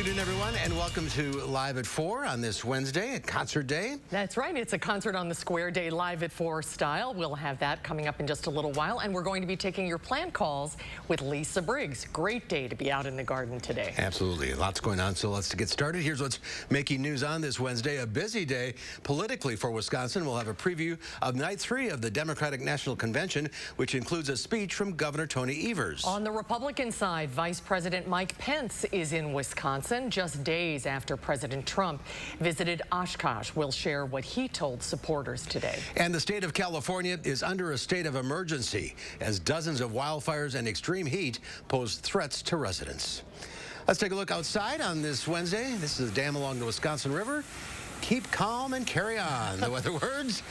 afternoon, everyone, and welcome to Live at 4 on this Wednesday, a concert day. That's right. It's a concert on the Square Day Live at 4 style. We'll have that coming up in just a little while, and we're going to be taking your plant calls with Lisa Briggs. Great day to be out in the garden today. Absolutely. Lots going on, so let's get started. Here's what's making news on this Wednesday. A busy day politically for Wisconsin. We'll have a preview of night 3 of the Democratic National Convention, which includes a speech from Governor Tony Evers. On the Republican side, Vice President Mike Pence is in Wisconsin just days after President Trump visited Oshkosh. We'll share what he told supporters today. And the state of California is under a state of emergency as dozens of wildfires and extreme heat pose threats to residents. Let's take a look outside on this Wednesday. This is a dam along the Wisconsin River. Keep calm and carry on. The weather words.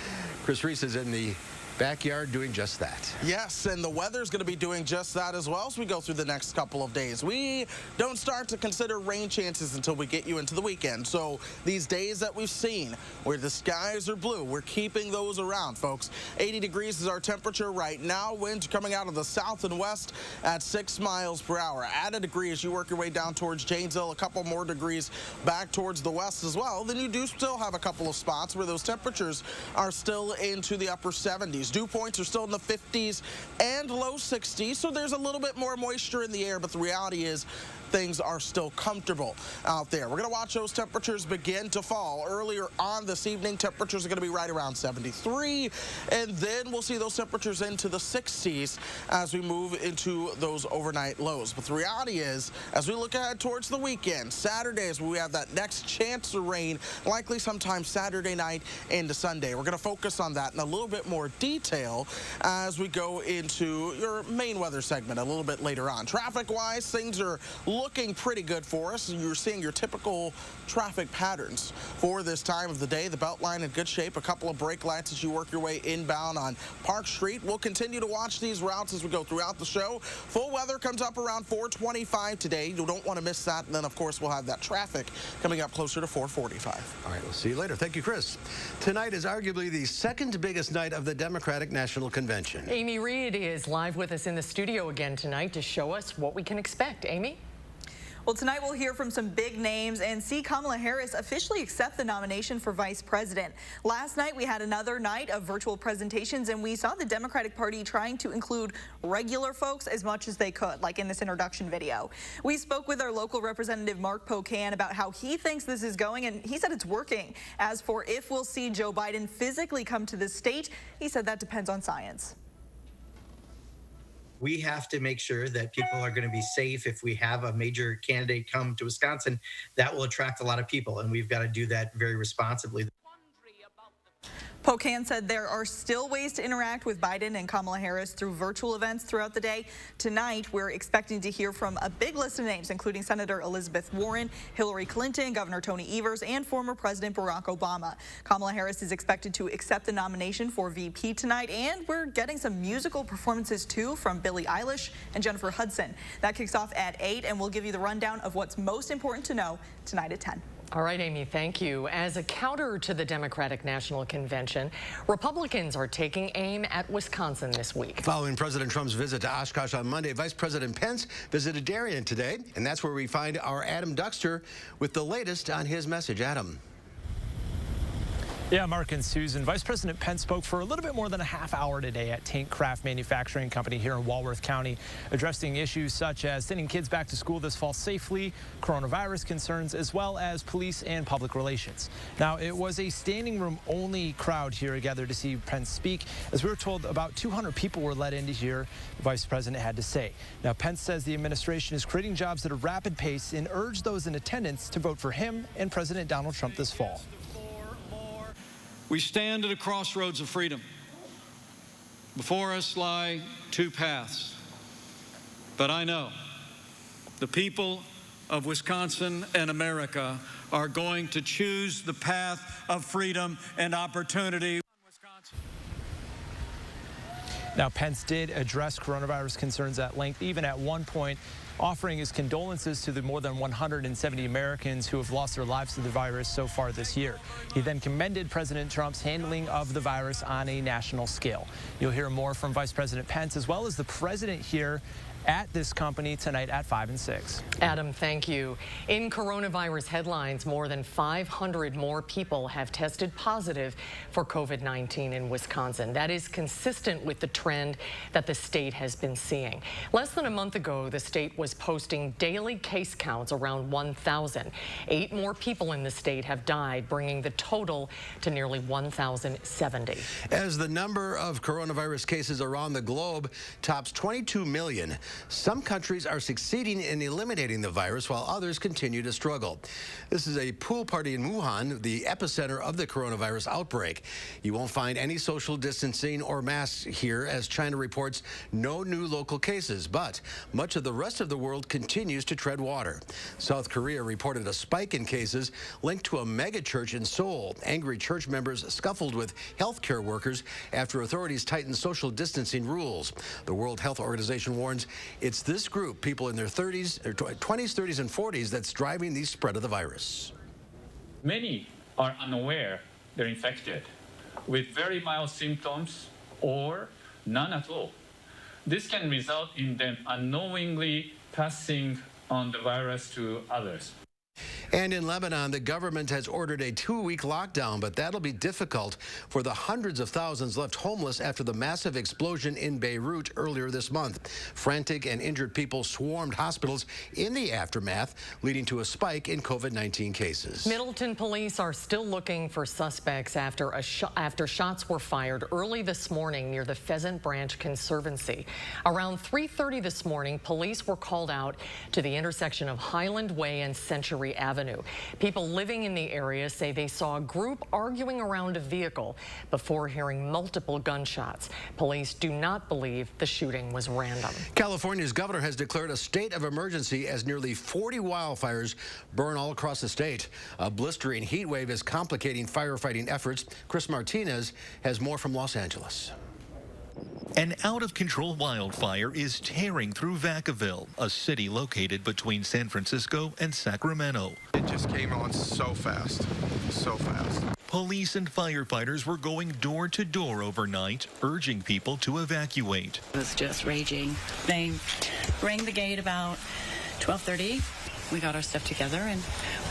Chris Reese is in the backyard doing just that. Yes, and the weather's going to be doing just that as well as we go through the next couple of days. We don't start to consider rain chances until we get you into the weekend. So these days that we've seen where the skies are blue, we're keeping those around, folks. 80 degrees is our temperature right now. Wind coming out of the south and west at 6 miles per hour. Add a degree as you work your way down towards Janesville, a couple more degrees back towards the west as well. Then you do still have a couple of spots where those temperatures are still into the upper 70s. Dew points are still in the 50s and low 60s, so there's a little bit more moisture in the air, but the reality is things are still comfortable out there. We're going to watch those temperatures begin to fall. Earlier on this evening, temperatures are going to be right around 73, and then we'll see those temperatures into the 60s as we move into those overnight lows. But the reality is, as we look ahead towards the weekend, Saturdays, we have that next chance of rain, likely sometime Saturday night into Sunday. We're going to focus on that in a little bit more detail as we go into your main weather segment a little bit later on. Traffic-wise, things are looking pretty good for us. You're seeing your typical traffic patterns for this time of the day. The Beltline in good shape. A couple of brake lights as you work your way inbound on Park Street. We'll continue to watch these routes as we go throughout the show. Full weather comes up around 425 today. You don't want to miss that. And then, of course, we'll have that traffic coming up closer to 445. All right, we'll see you later. Thank you, Chris. Tonight is arguably the second biggest night of the Democratic National Convention. Amy Reed is live with us in the studio again tonight to show us what we can expect. Amy? Well, tonight we'll hear from some big names and see Kamala Harris officially accept the nomination for vice president. Last night we had another night of virtual presentations, and we saw the Democratic Party trying to include regular folks as much as they could, like in this introduction video. We spoke with our local representative Mark Pocan about how he thinks this is going, and he said it's working. As for if we'll see Joe Biden physically come to the state, he said that depends on science. We have to make sure that people are going to be safe. If we have a major candidate come to Wisconsin, that will attract a lot of people, and we've got to do that very responsibly. Pocan said there are still ways to interact with Biden and Kamala Harris through virtual events throughout the day. Tonight, we're expecting to hear from a big list of names, including Senator Elizabeth Warren, Hillary Clinton, Governor Tony Evers, and former President Barack Obama. Kamala Harris is expected to accept the nomination for VP tonight, and we're getting some musical performances, too, from Billie Eilish and Jennifer Hudson. That kicks off at 8, and we'll give you the rundown of what's most important to know tonight at 10. All right, Amy, thank you. As a counter to the Democratic National Convention, Republicans are taking aim at Wisconsin this week. Following President Trump's visit to Oshkosh on Monday, Vice President Pence visited Darien today, and that's where we find our Adam Duxter with the latest on his message. Adam. Yeah, Mark and Susan, Vice President Pence spoke for a little bit more than a half hour today at Tank Craft Manufacturing Company here in Walworth County, addressing issues such as sending kids back to school this fall safely, coronavirus concerns, as well as police and public relations. Now, it was a standing room only crowd here gathered to see Pence speak. As we were told, about 200 people were let in to hear the Vice President had to say. Now, Pence says the administration is creating jobs at a rapid pace and urged those in attendance to vote for him and President Donald Trump this fall. We stand at a crossroads of freedom. Before us lie two paths. But I know the people of Wisconsin and America are going to choose the path of freedom and opportunity. Now, Pence did address coronavirus concerns at length, even at one point offering his condolences to the more than 170 Americans who have lost their lives to the virus so far this year. He then commended President Trump's handling of the virus on a national scale. You'll hear more from Vice President Pence as well as the president here at this company tonight at 5 and 6. Adam, thank you. In coronavirus headlines, more than 500 more people have tested positive for COVID-19 in Wisconsin. That is consistent with the trend that the state has been seeing. Less than a month ago, the state was posting daily case counts around 1,000. 8 more people in the state have died, bringing the total to nearly 1,070. As the number of coronavirus cases around the globe tops 22 million, some countries are succeeding in eliminating the virus while others continue to struggle. This is a pool party in Wuhan, the epicenter of the coronavirus outbreak. You won't find any social distancing or masks here as China reports no new local cases, but much of the rest of the world continues to tread water. South Korea reported a spike in cases linked to a mega church in Seoul. Angry church members scuffled with healthcare workers after authorities tightened social distancing rules. The World Health Organization warns it's this group, people in their 20s, 30s, and 40s, that's driving the spread of the virus. Many are unaware they're infected with very mild symptoms or none at all. This can result in them unknowingly passing on the virus to others. And in Lebanon, the government has ordered a 2-week lockdown, but that'll be difficult for the hundreds of thousands left homeless after the massive explosion in Beirut earlier this month. Frantic and injured people swarmed hospitals in the aftermath, leading to a spike in COVID-19 cases. Middleton police are still looking for suspects after shots were fired early this morning near the Pheasant Branch Conservancy. Around 3:30 this morning, police were called out to the intersection of Highland Way and Century Avenue. People living in the area say they saw a group arguing around a vehicle before hearing multiple gunshots. Police do not believe the shooting was random. California's governor has declared a state of emergency as nearly 40 wildfires burn all across the state. A blistering heat wave is complicating firefighting efforts. Chris Martinez has more from Los Angeles. An out-of-control wildfire is tearing through Vacaville, a city located between San Francisco and Sacramento. It just came on so fast, so fast. Police and firefighters were going door to door overnight, urging people to evacuate. It was just raging. They rang the gate about 12:30. We got our stuff together and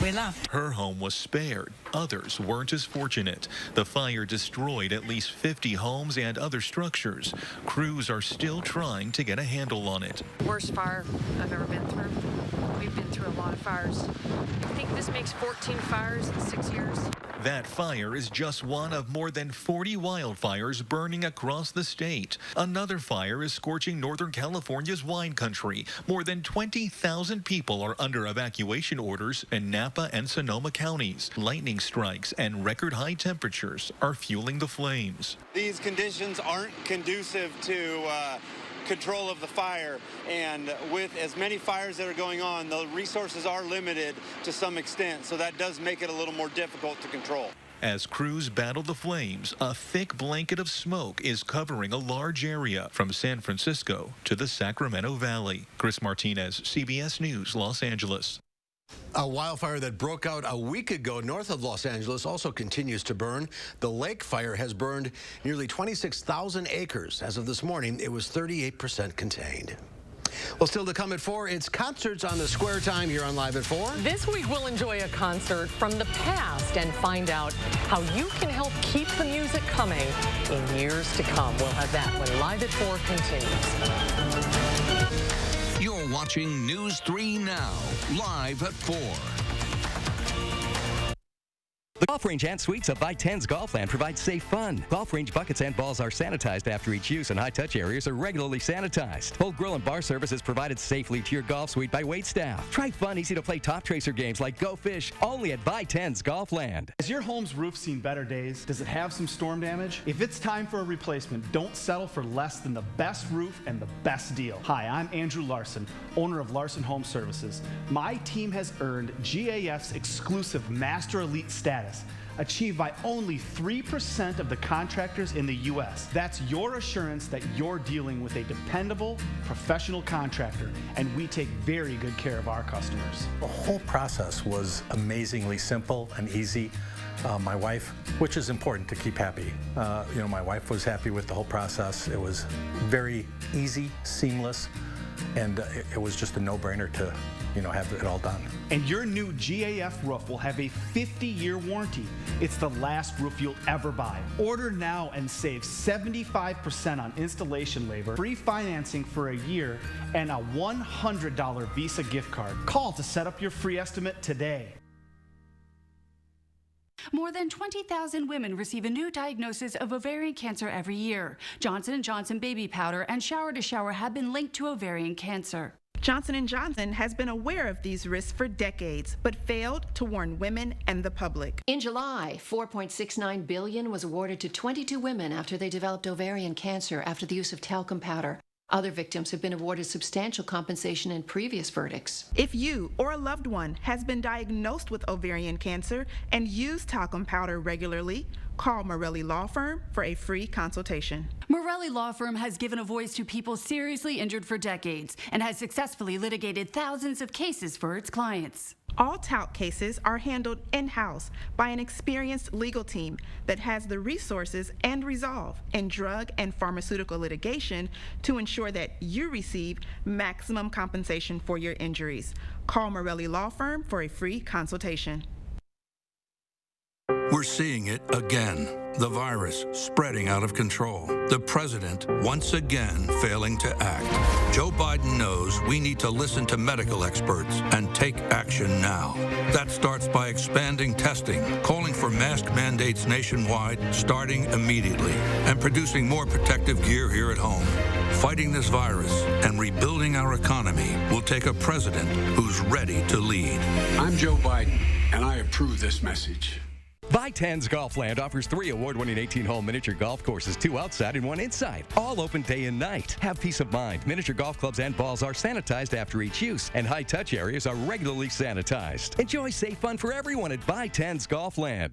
we left. Her home was spared. Others weren't as fortunate. The fire destroyed at least 50 homes and other structures. Crews are still trying to get a handle on it. Worst fire I've ever been through. We've been through a lot of fires. I think this makes 14 fires in 6 years. That fire is just one of more than 40 wildfires burning across the state. Another fire is scorching Northern California's wine country. More than 20,000 people are under evacuation orders in Napa and Sonoma counties. Lightning strikes and record high temperatures are fueling the flames. These conditions aren't conducive to control of the fire, and with as many fires that are going on, the resources are limited to some extent, so that does make it a little more difficult to control. As crews battle the flames, a thick blanket of smoke is covering a large area from San Francisco to the Sacramento Valley. Chris Martinez, CBS News, Los Angeles. A wildfire that broke out a week ago north of Los Angeles also continues to burn. The lake fire has burned nearly 26,000 acres. As of this morning, it was 38% contained. Well, still to come at 4, it's concerts on the Square Time here on Live at 4. This week, we'll enjoy a concert from the past and find out how you can help keep the music coming in years to come. We'll have that when Live at 4 continues. You're watching News 3 Now, Live at 4. The golf range and suites of By10's Golfland provide safe fun. Golf range buckets and balls are sanitized after each use, and high-touch areas are regularly sanitized. Full grill and bar service is provided safely to your golf suite by wait staff. Try fun, easy-to-play top tracer games like Go Fish, only at By10's Golfland. Has your home's roof seen better days? Does it have some storm damage? If it's time for a replacement, don't settle for less than the best roof and the best deal. Hi, I'm Andrew Larson, owner of Larson Home Services. My team has earned GAF's exclusive Master Elite status, achieved by only 3% of the contractors in the U.S. That's your assurance that you're dealing with a dependable, professional contractor, and we take very good care of our customers. The whole process was amazingly simple and easy. My wife, which is important to keep happy, my wife was happy with the whole process. It was very easy, seamless. and it was just a no-brainer to, have it all done. And your new GAF roof will have a 50-year warranty. It's the last roof you'll ever buy. Order now and save 75% on installation labor, free financing for a year, and a $100 Visa gift card. Call to set up your free estimate today. More than 20,000 women receive a new diagnosis of ovarian cancer every year. Johnson & Johnson baby powder and shower to shower have been linked to ovarian cancer. Johnson & Johnson has been aware of these risks for decades, but failed to warn women and the public. In July, $4.69 billion was awarded to 22 women after they developed ovarian cancer after the use of talcum powder. Other victims have been awarded substantial compensation in previous verdicts. If you or a loved one has been diagnosed with ovarian cancer and use talcum powder regularly, call Morelli Law Firm for a free consultation. Morelli Law Firm has given a voice to people seriously injured for decades and has successfully litigated thousands of cases for its clients. All talc cases are handled in-house by an experienced legal team that has the resources and resolve in drug and pharmaceutical litigation to ensure that you receive maximum compensation for your injuries. Call Morelli Law Firm for a free consultation. We're seeing it again. The virus spreading out of control. The president once again failing to act. Joe Biden knows we need to listen to medical experts and take action now. That starts by expanding testing, calling for mask mandates nationwide, starting immediately, and producing more protective gear here at home. Fighting this virus and rebuilding our economy will take a president who's ready to lead. I'm Joe Biden, and I approve this message. Buy 10's Golfland offers 3 award-winning 18-hole miniature golf courses, 2 outside and 1 inside, all open day and night. Have peace of mind. Miniature golf clubs and balls are sanitized after each use, and high-touch areas are regularly sanitized. Enjoy safe fun for everyone at Buy 10's Golfland.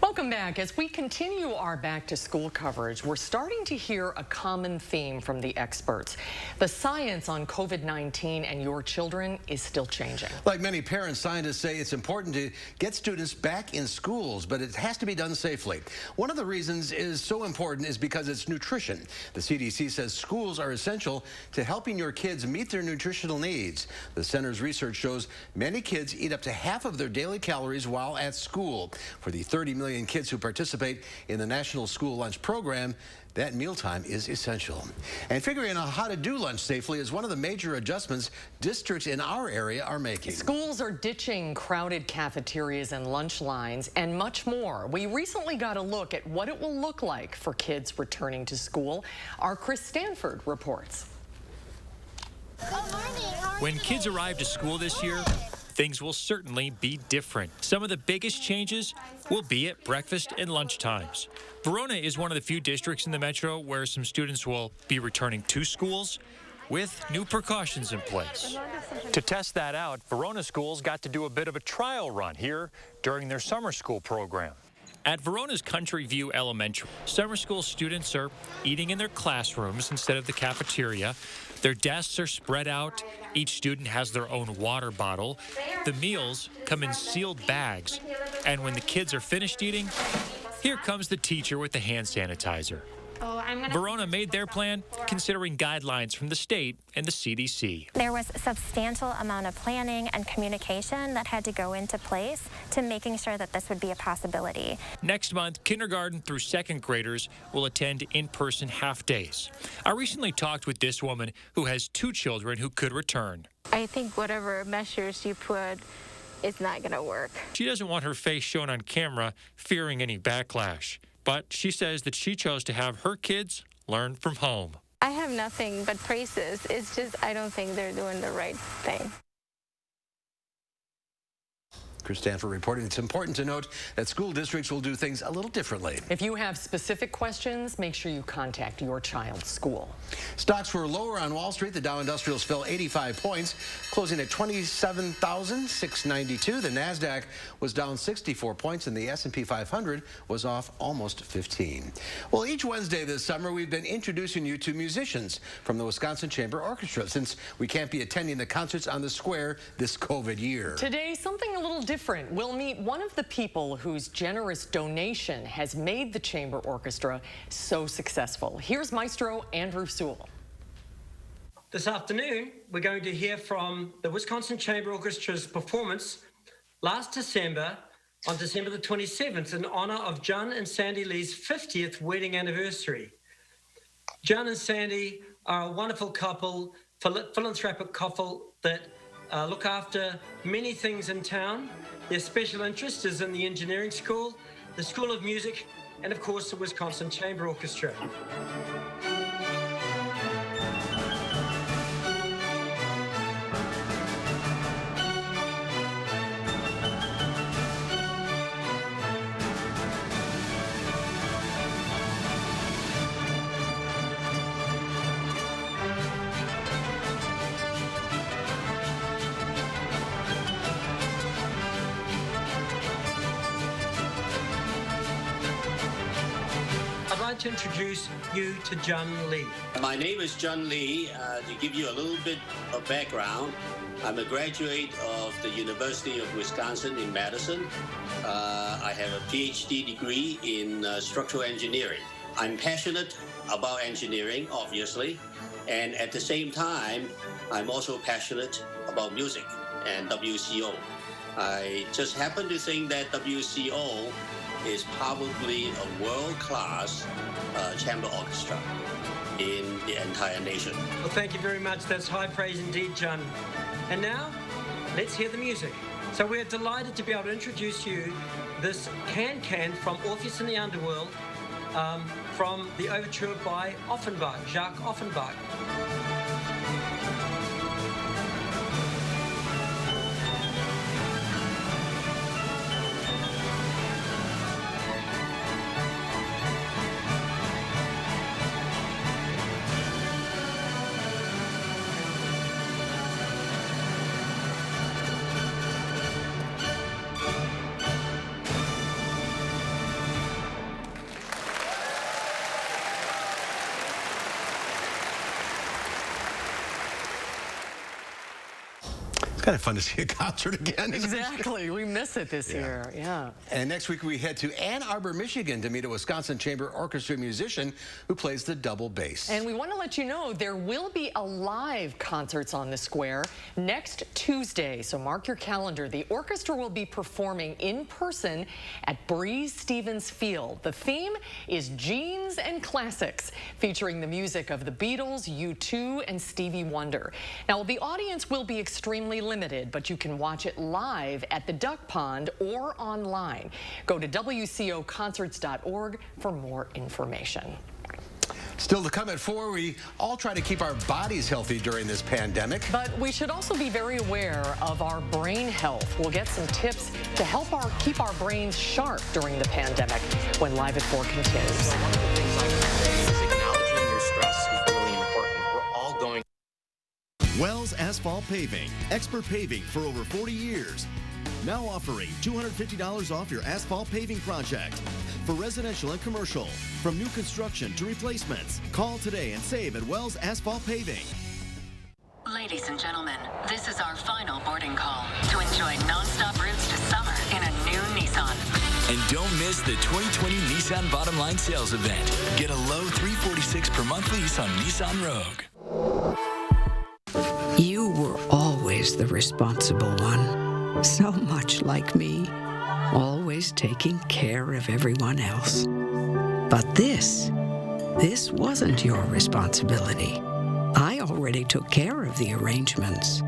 Welcome back. As we continue our back-to-school coverage, we're starting to hear a common theme from the experts. The science on COVID-19 and your children is still changing. Like many parents, scientists say it's important to get students back in schools, but it has to be done safely. One of the reasons is so important is because it's nutrition. The CDC says schools are essential to helping your kids meet their nutritional needs. The center's research shows many kids eat up to half of their daily calories while at school. For the 30 million kids who participate in the National School Lunch Program, that mealtime is essential. And figuring out how to do lunch safely is one of the major adjustments districts in our area are making. Schools are ditching crowded cafeterias and lunch lines and much more. We recently got a look at what it will look like for kids returning to school. Our Chris Stanford reports. When kids arrive to school this year, things will certainly be different. Some of the biggest changes will be at breakfast and lunch times. Verona is one of the few districts in the metro where some students will be returning to schools with new precautions in place. To test that out, Verona schools got to do a bit of a trial run here during their summer school program. At Verona's Country View Elementary, summer school students are eating in their classrooms instead of the cafeteria. Their desks are spread out. Each student has their own water bottle. The meals come in sealed bags. And when the kids are finished eating, here comes the teacher with the hand sanitizer. Verona made their plan considering guidelines from the state and the CDC. There was a substantial amount of planning and communication that had to go into place to making sure that this would be a possibility. Next month, kindergarten through second graders will attend in-person half-days. I recently talked with this woman who has 2 children who could return. I think whatever measures you put, it's not going to work. She doesn't want her face shown on camera, fearing any backlash. But she says that she chose to have her kids learn from home. I have nothing but praises. It's just I don't think they're doing the right thing. Chris Stanford reporting. It's important to note that school districts will do things a little differently. If you have specific questions, make sure you contact your child's school. Stocks were lower on Wall Street. The Dow Industrials fell 85 points, closing at 27,692. The NASDAQ was down 64 points, and the S&P 500 was off almost 15. Well, each Wednesday this summer, we've been introducing you to musicians from the Wisconsin Chamber Orchestra, since we can't be attending the concerts on the square this COVID year. Today, something a little different. We'll meet one of the people whose generous donation has made the Chamber Orchestra so successful. Here's Maestro Andrew Sewell. This afternoon, we're going to hear from the Wisconsin Chamber Orchestra's performance last December, on December the 27th, in honor of John and Sandy Lee's 50th wedding anniversary. John and Sandy are a wonderful couple, philanthropic couple that look after many things in town. Their special interest is in the engineering school, the School of Music, and of course the Wisconsin Chamber Orchestra. To introduce you to John Lee. My name is John Lee. To give you a little bit of background, I'm a graduate of the University of Wisconsin in Madison. I have a PhD degree in structural engineering. I'm passionate about engineering, obviously, and at the same time, I'm also passionate about music and WCO. I just happen to think that WCO is probably a world-class chamber orchestra in the entire nation. Well, thank you very much. That's high praise indeed, John. And now, let's hear the music. So we're delighted to be able to introduce you this Can-Can from Orpheus in the Underworld, from the overture by Offenbach, Jacques Offenbach. It's kind of fun to see a concert again. Exactly. We miss it this year. Yeah. And next week we head to Ann Arbor, Michigan to meet a Wisconsin Chamber Orchestra musician who plays the double bass. And we want to let you know there will be a live concerts on the square next Tuesday. So mark your calendar. The orchestra will be performing in person at Breeze Stevens Field. The theme is Jeans and Classics, featuring the music of the Beatles, U2, and Stevie Wonder. Now, the audience will be extremely limited, but you can watch it live at the Duck Pond or online. Go to WCOconcerts.org for more information. Still to come at 4, we all try to keep our bodies healthy during this pandemic. But we should also be very aware of our brain health. We'll get some tips to help keep our brains sharp during the pandemic when Live at 4 continues. So one of the things I can say is acknowledging your stress is really important. We're all going. Wells Asphalt Paving, expert paving for over 40 years. Now offering $250 off your asphalt paving project. For residential and commercial, from new construction to replacements. Call today and save at Wells Asphalt Paving. Ladies and gentlemen, this is our final boarding call to enjoy non-stop routes to summer in a new Nissan. And don't miss the 2020 Nissan Bottom Line Sales Event. Get a low $346 per month lease on Nissan Rogue. You were always the responsible one, so much like me, always taking care of everyone else. But this wasn't your responsibility. I already took care of the arrangements.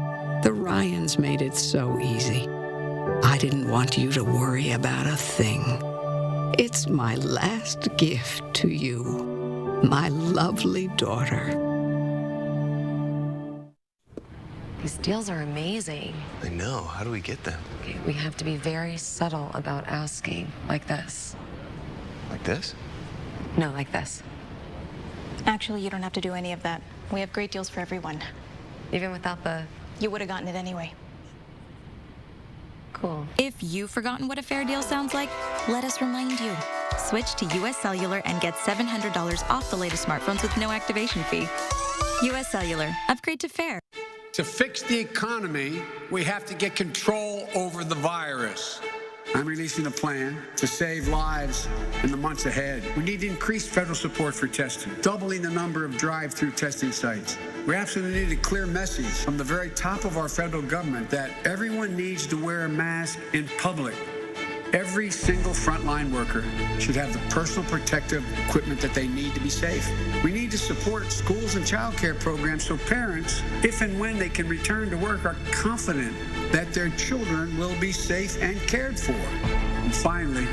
The Ryans made it so easy. I didn't want you to worry about a thing. It's my last gift to you, my lovely daughter. These deals are amazing. I know. How do we get them? Okay, we have to be very subtle about asking, like this. Like this? No, like this. Actually, you don't have to do any of that. We have great deals for everyone. Even without the... You would have gotten it anyway. Cool. If you've forgotten what a fair deal sounds like, let us remind you. Switch to US Cellular and get $700 off the latest smartphones with no activation fee. US Cellular. Upgrade to fair. To fix the economy, we have to get control over the virus. I'm releasing a plan to save lives in the months ahead. We need increased federal support for testing, doubling the number of drive-through testing sites. We absolutely need a clear message from the very top of our federal government that everyone needs to wear a mask in public. Every single frontline worker should have the personal protective equipment that they need to be safe. We need to support schools and child care programs so parents, if and when they can return to work, are confident that their children will be safe and cared for. And finally,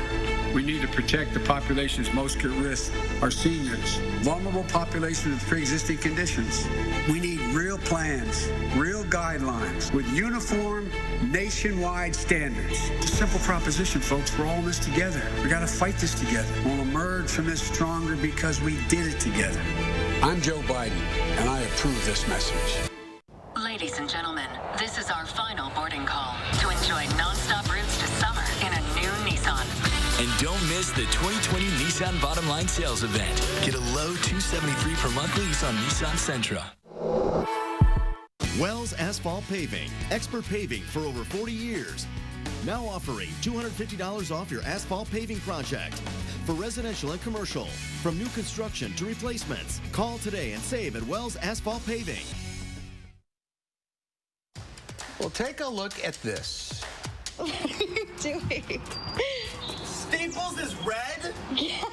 we need to protect the populations most at risk, our seniors, vulnerable populations with pre-existing conditions. We need real plans, real guidelines with uniform nationwide standards. It's a simple proposition, folks. We're all in this together. We got to fight this together. We'll emerge from this stronger because we did it together. I'm Joe Biden, and I approve this message. Ladies and gentlemen, this is our final boarding call to enjoy nonstop routes to summer in a new Nissan. And don't miss the 2020 Nissan Bottom Line Sales Event. Get a low $273 per month lease on Nissan Sentra. Wells Asphalt Paving, expert paving for over 40 years. Now offering $250 off your asphalt paving project. For residential and commercial, from new construction to replacements. Call today and save at Wells Asphalt Paving. Well, take a look at this. What are you doing? Staples is red? Yes.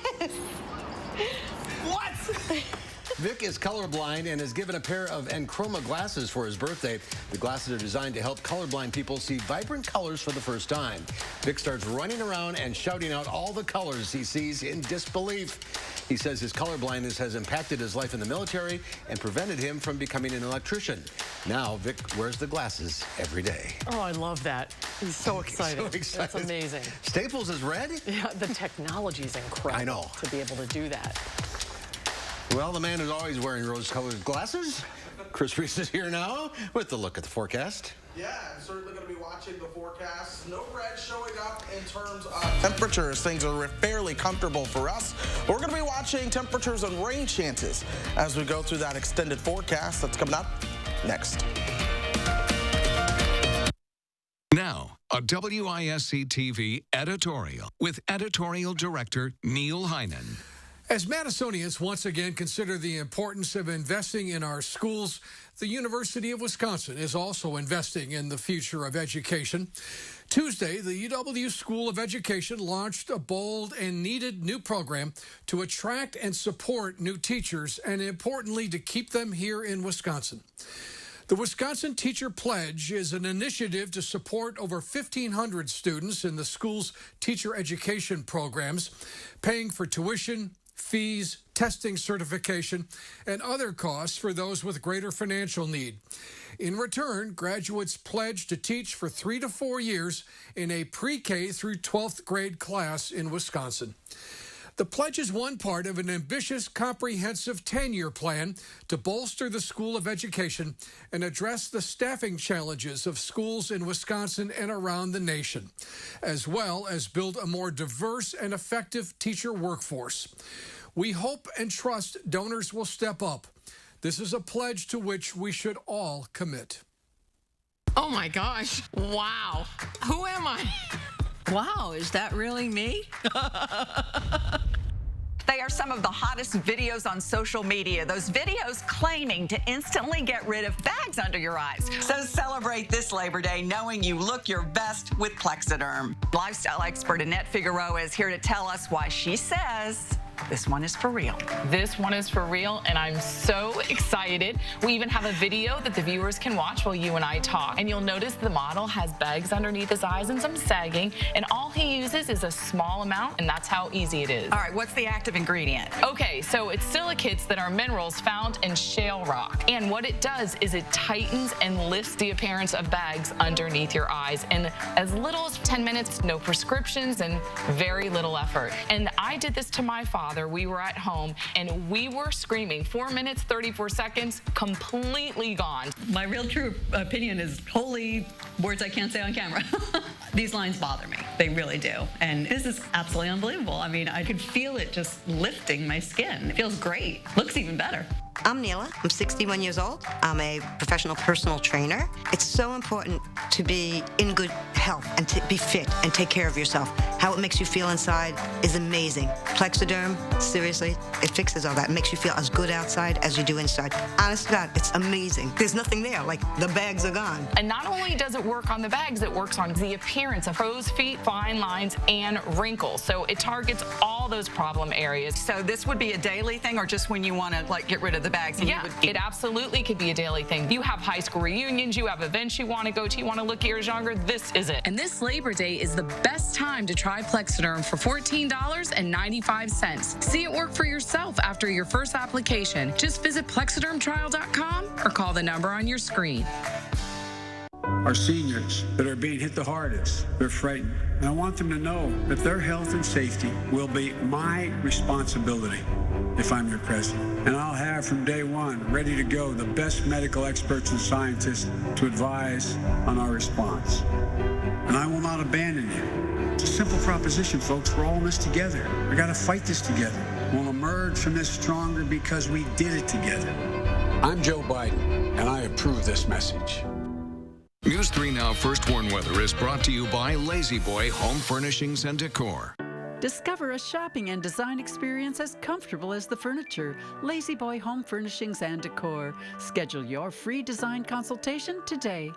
What? Vic is colorblind and is given a pair of Enchroma glasses for his birthday. The glasses are designed to help colorblind people see vibrant colors for the first time. Vic starts running around and shouting out all the colors he sees in disbelief. He says his colorblindness has impacted his life in the military and prevented him from becoming an electrician. Now, Vic wears the glasses every day. Oh, I love that. He's so excited. So excited. That's amazing. Staples is red? Yeah, the technology is incredible. I know. To be able to do that. Well, the man who's always wearing rose-colored glasses, Chris Reese, is here now with the look at the forecast. Yeah, I'm certainly going to be watching the forecast. No red showing up in terms of temperatures. Things are fairly comfortable for us. We're going to be watching temperatures and rain chances as we go through that extended forecast that's coming up next. Now, a WISC-TV editorial with editorial director Neil Heinen. As Madisonians once again consider the importance of investing in our schools, the University of Wisconsin is also investing in the future of education. Tuesday, the UW School of Education launched a bold and needed new program to attract and support new teachers and, importantly, to keep them here in Wisconsin. The Wisconsin Teacher Pledge is an initiative to support over 1,500 students in the school's teacher education programs, paying for tuition, fees, testing certification, and other costs for those with greater financial need. In return, graduates pledge to teach for 3 to 4 years in a pre-K through 12th grade class in Wisconsin. The pledge is one part of an ambitious, comprehensive 10-year plan to bolster the School of Education and address the staffing challenges of schools in Wisconsin and around the nation, as well as build a more diverse and effective teacher workforce. We hope and trust donors will step up. This is a pledge to which we should all commit. Oh my gosh. Wow. Who am I? Wow, is that really me? They are some of the hottest videos on social media. Those videos claiming to instantly get rid of bags under your eyes. So celebrate this Labor Day knowing you look your best with Plexiderm. Lifestyle expert Annette Figueroa is here to tell us why she says this one is for real. This one is for real, and I'm so excited. We even have a video that the viewers can watch while you and I talk. And you'll notice the model has bags underneath his eyes and some sagging, and all he uses is a small amount, and that's how easy it is. All right, what's the active ingredient? Okay, so it's silicates that are minerals found in shale rock. And what it does is it tightens and lifts the appearance of bags underneath your eyes in as little as 10 minutes, no prescriptions, and very little effort. And I did this to my father. We were at home and we were screaming. 4 minutes, 34 seconds, completely gone. My real true opinion is holy words I can't say on camera. These lines bother me. They really do. And this is absolutely unbelievable. I mean, I could feel it just lifting my skin. It feels great. Looks even better. I'm Neela. I'm 61 years old. I'm a professional personal trainer. It's so important to be in good health health and to be fit and take care of yourself. How it makes you feel inside is amazing. Plexiderm, seriously, it fixes all that. It makes you feel as good outside as you do inside. Honest to God, it's amazing. There's nothing there, like the bags are gone. And not only does it work on the bags, it works on the appearance of crow's feet, fine lines, and wrinkles. So it targets all those problem areas. So this would be a daily thing, or just when you want to like get rid of the bags? And Yeah, it absolutely could be a daily thing. You have high school reunions, you have events you want to go to, you want to look years younger, this is it. And this Labor Day is the best time to try Plexiderm for $14.95. See it work for yourself after your first application. Just visit plexidermtrial.com or call the number on your screen. Our seniors that are being hit the hardest, they're frightened. And I want them to know that their health and safety will be my responsibility if I'm your president. And I'll have from day one, ready to go, the best medical experts and scientists to advise on our response. And I will not abandon you. It's a simple proposition, folks. We're all in this together. We got to fight this together. We'll emerge from this stronger because we did it together. I'm Joe Biden, and I approve this message. News 3 Now First Warn Weather is brought to you by Lazy Boy Home Furnishings and Decor. Discover a shopping and design experience as comfortable as the furniture. Lazy Boy Home Furnishings and Decor. Schedule your free design consultation today.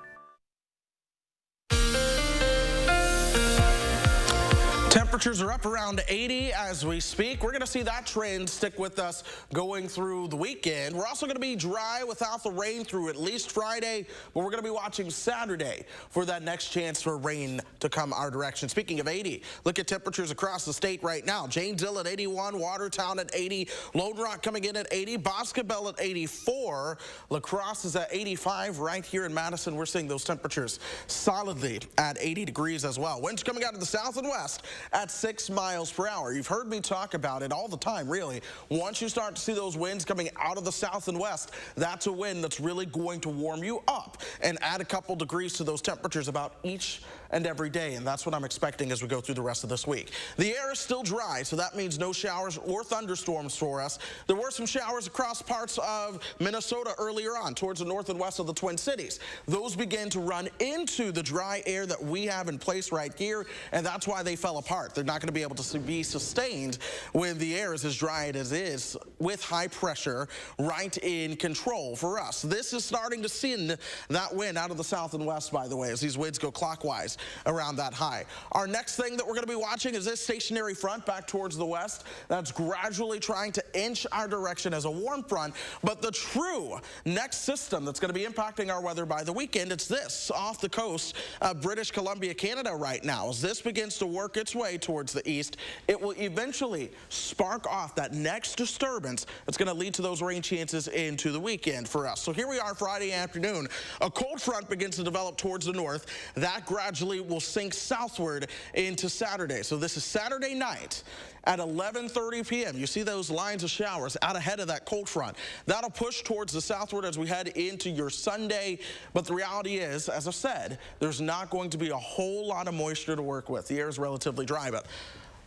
Temperatures are up around 80 as we speak. We're going to see that trend stick with us going through the weekend. We're also going to be dry without the rain through at least Friday, but we're going to be watching Saturday for that next chance for rain to come our direction. Speaking of 80, look at temperatures across the state right now. Janesville at 81, Watertown at 80, Lone Rock coming in at 80, Vacaville at 84, La Crosse is at 85. Right here in Madison, we're seeing those temperatures solidly at 80 degrees as well. Winds coming out of the south and west at 6 miles per hour. You've heard me talk about it all the time, really. Once you start to see those winds coming out of the south and west, that's a wind that's really going to warm you up and add a couple degrees to those temperatures about each and every day, and that's what I'm expecting as we go through the rest of this week. The air is still dry, so that means no showers or thunderstorms for us. There were some showers across parts of Minnesota earlier on towards the north and west of the Twin Cities. Those began to run into the dry air that we have in place right here, and that's why they fell apart. They're not going to be able to be sustained when the air is as dry as it is with high pressure right in control for us. This is starting to send that wind out of the south and west, by the way, as these winds go clockwise around that high. Our next thing that we're going to be watching is this stationary front back towards the west that's gradually trying to inch our direction as a warm front, but the true next system that's going to be impacting our weather by the weekend, it's this off the coast of British Columbia, Canada right now. As this begins to work its way towards the east, it will eventually spark off that next disturbance that's going to lead to those rain chances into the weekend for us. So here we are Friday afternoon. A cold front begins to develop towards the north. That gradually will sink southward into Saturday. So this is Saturday night at 11:30 p.m. You see those lines of showers out ahead of that cold front. That'll push towards the southward as we head into your Sunday. But the reality is, as I said, there's not going to be a whole lot of moisture to work with. The air is relatively dry, but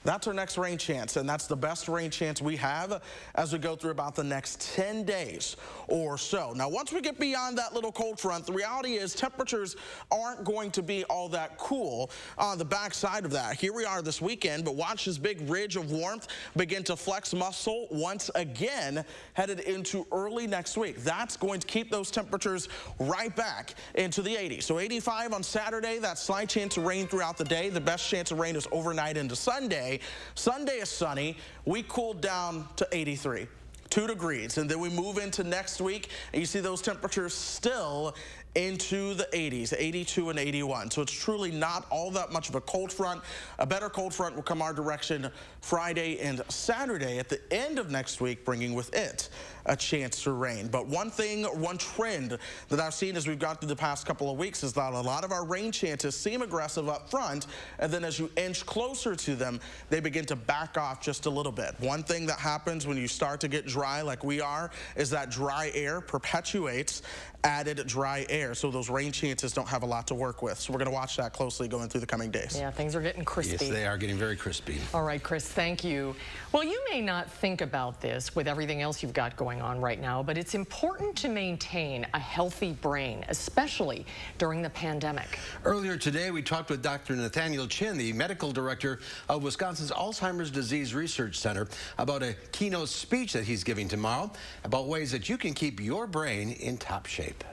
that's our next rain chance, and that's the best rain chance we have as we go through about the next 10 days or so. Now, once we get beyond that little cold front, the reality is temperatures aren't going to be all that cool on the backside of that. Here we are this weekend, but watch this big ridge of warmth begin to flex muscle once again headed into early next week. That's going to keep those temperatures right back into the 80s. So 85 on Saturday, that slight chance of rain throughout the day. The best chance of rain is overnight into Sunday. Sunday is sunny. We cooled down to 83. 2 degrees, and then we move into next week, and you see those temperatures still into the 80s, 82 and 81. So it's truly not all that much of a cold front. A better cold front will come our direction Friday and Saturday at the end of next week, bringing with it a chance for rain. But one trend that I've seen as we've gone through the past couple of weeks is that a lot of our rain chances seem aggressive up front, and then as you inch closer to them, they begin to back off just a little bit. One thing that happens when you start to get dry like we are is that dry air perpetuates added dry air. fair, so those rain chances don't have a lot to work with. So we're going to watch that closely going through the coming days. Yeah, things are getting crispy. Yes, they are getting very crispy. All right, Chris, thank you. Well, you may not think about this with everything else you've got going on right now, but it's important to maintain a healthy brain, especially during the pandemic. Earlier today, we talked with Dr. Nathaniel Chin, the medical director of Wisconsin's Alzheimer's Disease Research Center, about a keynote speech that he's giving tomorrow about ways that you can keep your brain in top shape.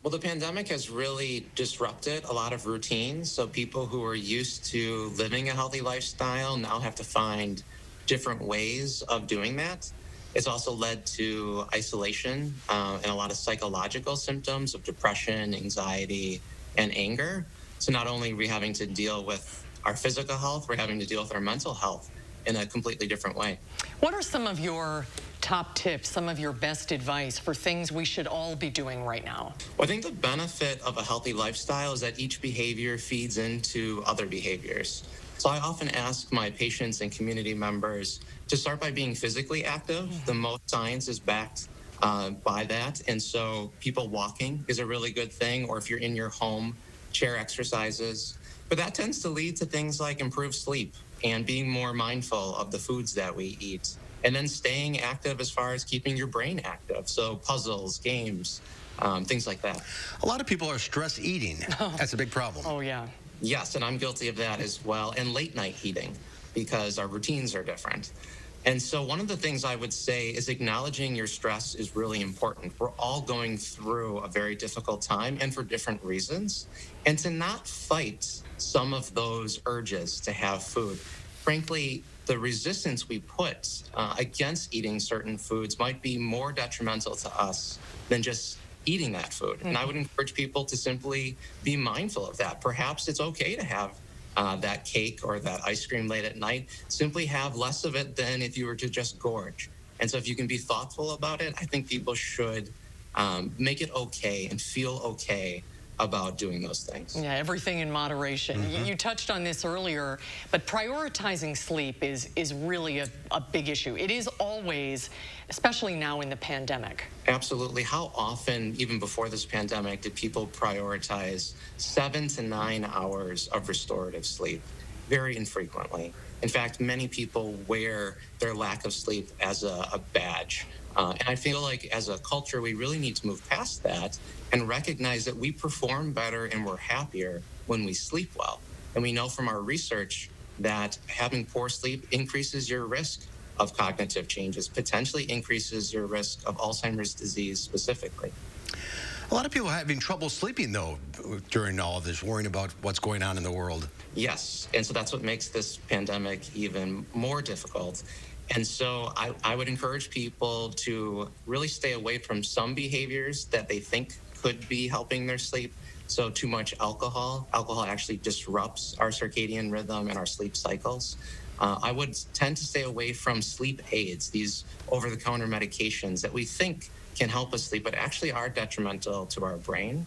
Well, the pandemic has really disrupted a lot of routines. So people who are used to living a healthy lifestyle now have to find different ways of doing that. It's also led to isolation and a lot of psychological symptoms of depression, anxiety, and anger. So not only are we having to deal with our physical health, we're having to deal with our mental health in a completely different way. What are some of your top tips, some of your best advice for things we should all be doing right now? Well, I think the benefit of a healthy lifestyle is that each behavior feeds into other behaviors. So I often ask my patients and community members to start by being physically active. The most science is backed by that. And so people walking is a really good thing, or if you're in your home, chair exercises. But that tends to lead to things like improved sleep and being more mindful of the foods that we eat. And then staying active as far as keeping your brain active. So puzzles, games, things like that. A lot of people are stress eating. That's a big problem. Oh, yeah. Yes, and I'm guilty of that as well. And late night eating, because our routines are different. And so one of the things I would say is acknowledging your stress is really important. We're all going through a very difficult time and for different reasons. And to not fight some of those urges to have food. Frankly, the resistance we put against eating certain foods might be more detrimental to us than just eating that food. And I would encourage people to simply be mindful of that. Perhaps it's okay to have that cake or that ice cream late at night. Simply have less of it than if you were to just gorge. And so if you can be thoughtful about it, I think people should make it okay and feel okay about doing those things. Yeah, everything in moderation. You touched on this earlier, but prioritizing sleep is really a big issue. It is always, especially now in the pandemic. Absolutely. How often, even before this pandemic, did people prioritize 7 to 9 hours of restorative sleep? Very infrequently. In fact, many people wear their lack of sleep as a badge. And I feel like as a culture, we really need to move past that and recognize that we perform better and we're happier when we sleep well. And we know from our research that having poor sleep increases your risk of cognitive changes, potentially increases your risk of Alzheimer's disease specifically. A lot of people are having trouble sleeping, though, during all of this, worrying about what's going on in the world. Yes, and so that's what makes this pandemic even more difficult. And so I would encourage people to really stay away from some behaviors that they think could be helping their sleep. So too much alcohol. Alcohol actually disrupts our circadian rhythm and our sleep cycles. I would tend to stay away from sleep aids, these over-the-counter medications that we think can help us sleep, but actually are detrimental to our brain.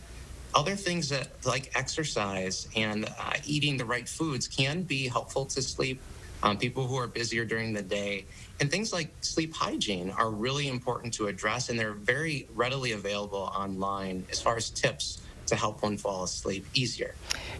Other things that, like exercise and eating the right foods, can be helpful to sleep. People who are busier during the day. And things like sleep hygiene are really important to address, and they're very readily available online as far as tips to help one fall asleep easier.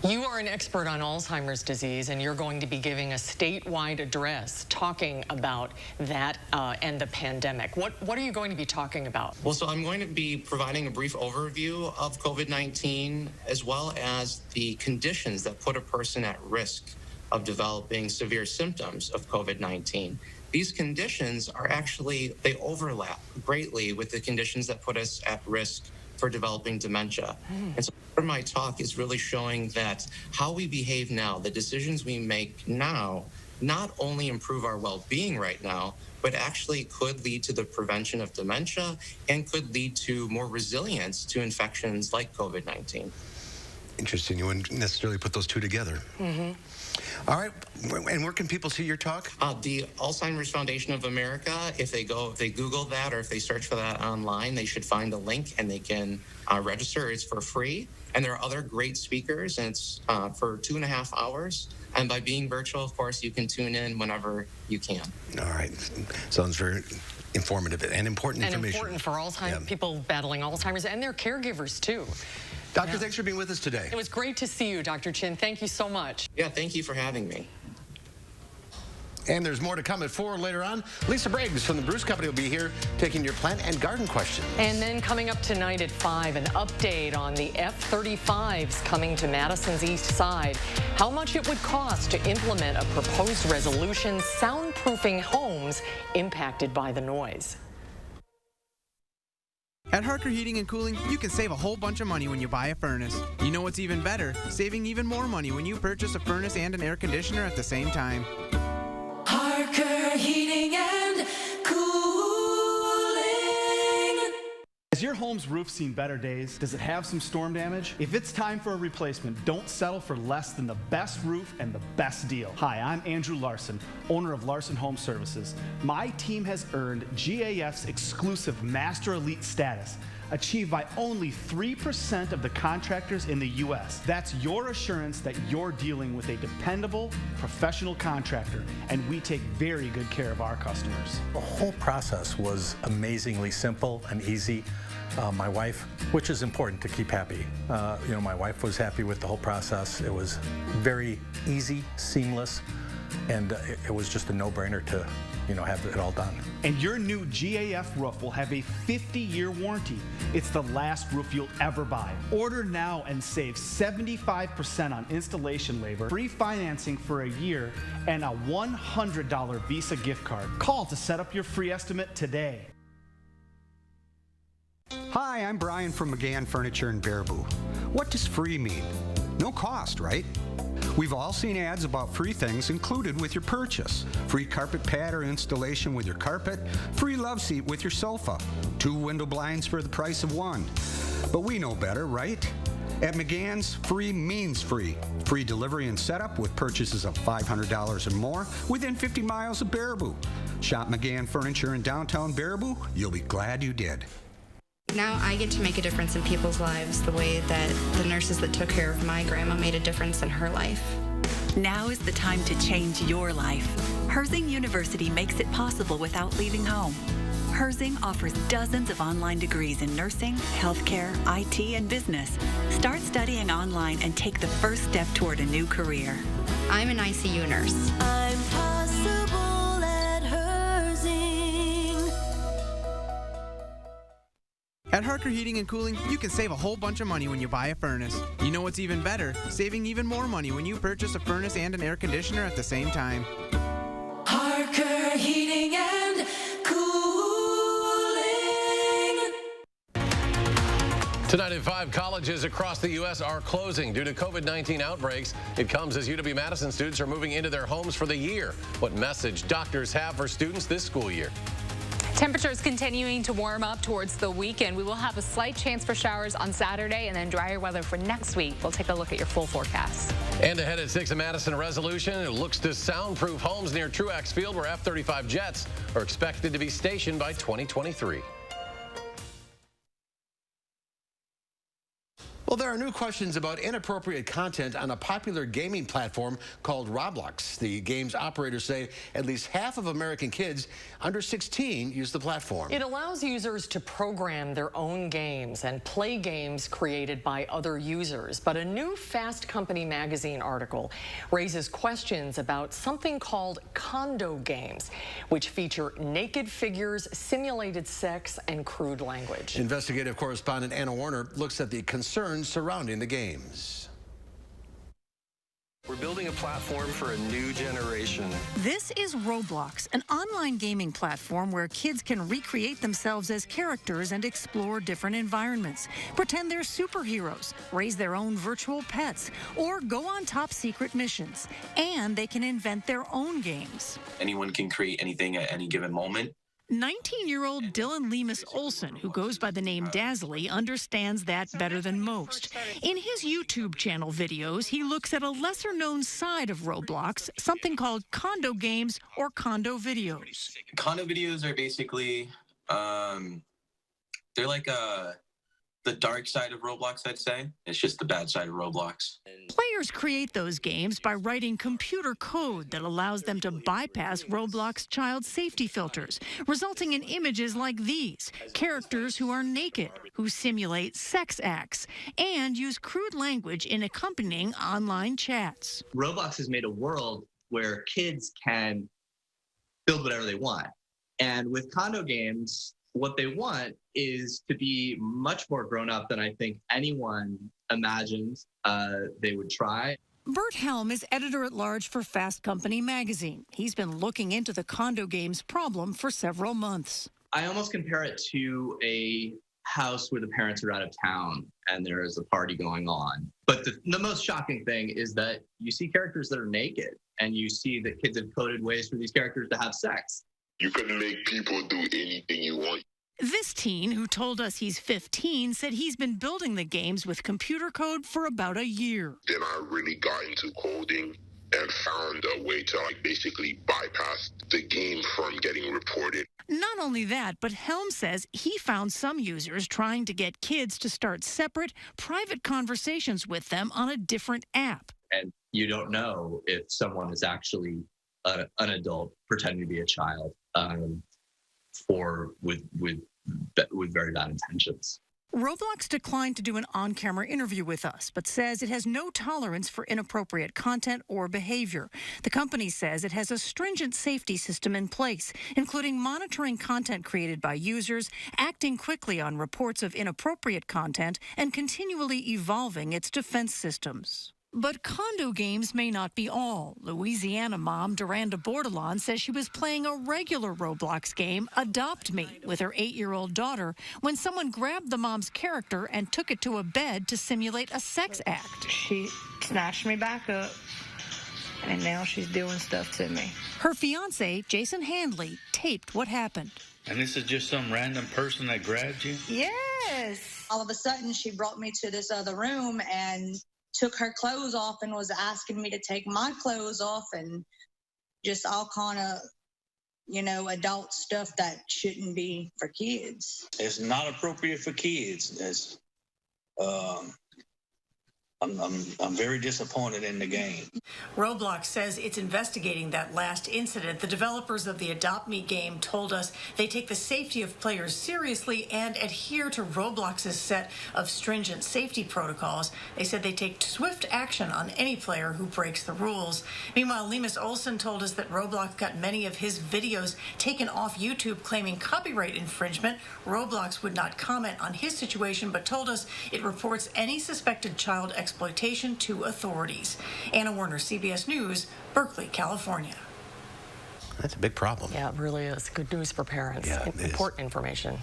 You are an expert on Alzheimer's disease, and you're going to be giving a statewide address talking about that and the pandemic. What are you going to be talking about? Well, so I'm going to be providing a brief overview of COVID-19, as well as the conditions that put a person at risk of developing severe symptoms of COVID-19. These conditions are actually, they overlap greatly with the conditions that put us at risk for developing dementia. And so part of my talk is really showing that how we behave now, the decisions we make now, not only improve our well-being right now, but actually could lead to the prevention of dementia and could lead to more resilience to infections like COVID-19. Interesting. You wouldn't necessarily put those two together. All right. And where can people see your talk? The Alzheimer's Foundation of America, if they Google that or if they search for that online, they should find a link and they can register. It's for free. And there are other great speakers, and it's for 2.5 hours. And by being virtual, of course, you can tune in whenever you can. All right. Sounds very informative and important and information. important for Alzheimer's, people battling Alzheimer's and their caregivers, too. Doctor, thanks for being with us today. It was great to see you, Dr. Chin. Thank you so much. Yeah, thank you for having me. And there's more to come at 4 later on. Lisa Briggs from the Bruce Company will be here taking your plant and garden questions. And then coming up tonight at 5, an update on the F-35s coming to Madison's east side. How much it would cost to implement a proposed resolution soundproofing homes impacted by the noise. At Harker Heating and Cooling, you can save a whole bunch of money when you buy a furnace. You know what's even better? Saving even more money when you purchase a furnace and an air conditioner at the same time. Harker Heating and Cooling. Has your home's roof seen better days? Does it have some storm damage? If it's time for a replacement, don't settle for less than the best roof and the best deal. Hi, I'm Andrew Larson, owner of Larson Home Services. My team has earned GAF's exclusive Master Elite status, achieved by only 3% of the contractors in the U.S. That's your assurance that you're dealing with a dependable, professional contractor, and we take very good care of our customers. The whole process was amazingly simple and easy. My wife, which is important to keep happy, my wife was happy with the whole process. It was very easy, seamless, and it was just a no-brainer to have it all done. And your new GAF roof will have a 50-year warranty. It's the last roof you'll ever buy. Order now and save 75% on installation labor, free financing for a year, and a $100 Visa gift card. Call to set up your free estimate today. Hi, I'm Brian from McGann Furniture in Baraboo. What does free mean? No cost, right? We've all seen ads about free things included with your purchase. Free carpet pad or installation with your carpet, free love seat with your sofa, 2 window blinds for the price of 1. But we know better, right? At McGann's, free means free. Free delivery and setup with purchases of $500 or more within 50 miles of Baraboo. Shop McGann Furniture in downtown Baraboo. You'll be glad you did. Now I get to make a difference in people's lives the way that the nurses that took care of my grandma made a difference in her life. Now is the time to change your life. Herzing University makes it possible without leaving home. Herzing offers dozens of online degrees in nursing, healthcare, IT, and business. Start studying online and take the first step toward a new career. I'm an ICU nurse. I'm possible at Herzing. At Harker Heating and Cooling, you can save a whole bunch of money when you buy a furnace. You know what's even better? Saving even more money when you purchase a furnace and an air conditioner at the same time. Harker Heating and Cooling. Tonight at 5, colleges across the U.S. are closing due to COVID-19 outbreaks. It comes as UW-Madison students are moving into their homes for the year. What message doctors have for students this school year? Temperatures continuing to warm up towards the weekend. We will have a slight chance for showers on Saturday and then drier weather for next week. We'll take a look at your full forecast. And ahead at 6, a Madison resolution. It looks to soundproof homes near Truax Field where F-35 jets are expected to be stationed by 2023. Well, there are new questions about inappropriate content on a popular gaming platform called Roblox. The game's operators say at least half of American kids under 16 use the platform. It allows users to program their own games and play games created by other users. But a new Fast Company magazine article raises questions about something called condo games, which feature naked figures, simulated sex, and crude language. Investigative correspondent Anna Warner looks at the concerns surrounding the games. We're building a platform for a new generation. This is Roblox, an online gaming platform where kids can recreate themselves as characters and explore different environments, pretend they're superheroes, raise their own virtual pets, or go on top secret missions. And they can invent their own games. Anyone can create anything at any given moment. 19-year-old Dylan Lemus Olson, who goes by the name Dazzly, understands that better than most. In his YouTube channel videos, he looks at a lesser-known side of Roblox, something called condo games or condo videos. Condo videos are basically, they're like the dark side of Roblox, I'd say. It's just the bad side of Roblox. Players create those games by writing computer code that allows them to bypass Roblox child safety filters, resulting in images like these, characters who are naked, who simulate sex acts, and use crude language in accompanying online chats. Roblox has made a world where kids can build whatever they want. And with condo games, what they want is to be much more grown up than I think anyone imagined they would try. Bert Helm is editor-at-large for Fast Company magazine. He's been looking into the condo games problem for several months. I almost compare it to a house where the parents are out of town and there is a party going on. But the most shocking thing is that you see characters that are naked, and you see that kids have coded ways for these characters to have sex. You can make people do anything you want. This teen, who told us he's 15, said he's been building the games with computer code for about a year. Then I really got into coding and found a way to basically bypass the game from getting reported. Not only that, but Helm says he found some users trying to get kids to start separate, private conversations with them on a different app. And you don't know if someone is actually an adult pretending to be a child, or with very bad intentions. Roblox declined to do an on-camera interview with us, but says it has no tolerance for inappropriate content or behavior. The company says it has a stringent safety system in place, including monitoring content created by users, acting quickly on reports of inappropriate content, and continually evolving its defense systems. But condo games may not be all. Louisiana mom Duranda Bordelon says she was playing a regular Roblox game, Adopt Me, with her 8-year-old daughter when someone grabbed the mom's character and took it to a bed to simulate a sex act. She snatched me back up, and now she's doing stuff to me. Her fiancé, Jason Handley, taped what happened. And this is just some random person that grabbed you? Yes. All of a sudden, she brought me to this other room and took her clothes off and was asking me to take my clothes off, and just all kind of, adult stuff that shouldn't be for kids. It's not appropriate for kids. I'm very disappointed in the game. Roblox says it's investigating that last incident. The developers of the Adopt Me game told us they take the safety of players seriously and adhere to Roblox's set of stringent safety protocols. They said they take swift action on any player who breaks the rules. Meanwhile, Lemus Olson told us that Roblox got many of his videos taken off YouTube claiming copyright infringement. Roblox would not comment on his situation, but told us it reports any suspected child exploitation to authorities. Anna Werner, CBS News, Berkeley, California. That's a big problem. Yeah, it really is. Good news for parents. Yeah, it Important information.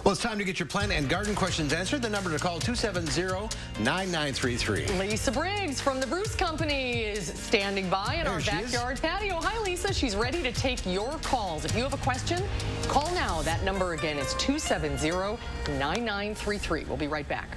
Well, it's time to get your plant and garden questions answered. The number to call, 270-9933. Lisa Briggs from the Bruce Company is standing by in our backyard patio. Hi, Lisa. She's ready to take your calls. If you have a question, call now. That number again is 270-9933. We'll be right back.